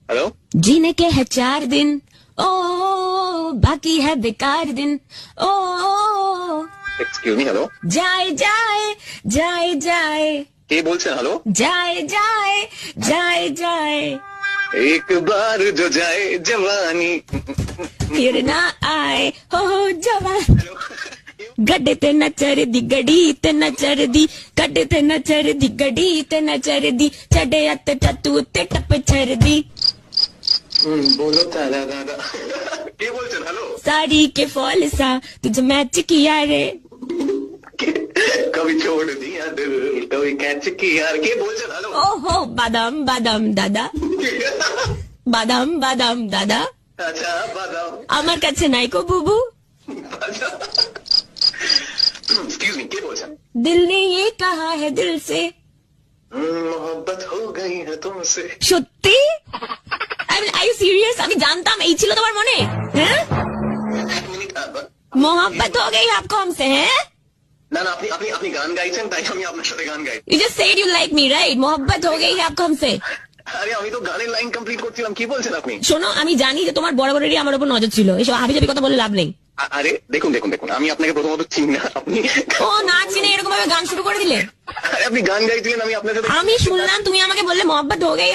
Hello. जीने के है 4 दिन, ओ बाकी है बेकार दिन, ओ एक्सक्यूज मी, हेलो। जाए जाए जाए जाए কে বলছেন? हेलो। जाए जाए जाए जाए एक बार जो जाए जवानी। फिर ना आए हो जवान। गड्ढे ते न चरदी गड़ी ते न चरदी, गड्ढे ते न चरदी गड़ी ते न चरदी, चढ़े अत टतू ते टप छरदी। बोलो दादा दादा। কে বলছেন? हेलो। साड़ी के फॉल सा तुझे मैच किया रे, कभी छोड़ दिया दिल, कभी कैच किया। কে বলছেন? हेलो। ओहो बादाम बादाम दादा, बादाम बादाम दादा আচ্ছা বাদাম। আমার কাছে নাই কো বুবু। एक्सक्यूज मी, কে বলছেন? दिल ने ये कहा है दिल से, मोहब्बत हो गई है तुमसे। সত্যি? Are you serious? আমি জানতাম এই ছিল তোমার মনে। হ্যাঁ, এক মিনিট। मोहब्बत हो गई आपको हमसे, हैं? না না, আপনি আপনি আপনি গান গাইছেন তাই আমি আপনার সাথে গান গাই। You just said you like me, right? मोहब्बत हो गई है आपको हमसे। আরে আমি তো গানের লাইন কমপ্লিট করছিলাম। কি বলছেন আপনি? শোনো, আমি জানি যে তোমার বরাবরেরই আমার উপর নজর ছিল, এসব হাবিজাবি কথা বলে লাভ নেই। আরে দেখুন দেখুন দেখুন, আমি আপনাকে প্রথমত চিনি না। আপনি ও না চিনে এরকম ভাবে গান শুরু করে দিলে। আরে আপনি গান গাইছিলেন, আমি আপনার সাথে আমি শুনলাম তুমি আমাকে বললে मोहब्बत हो गई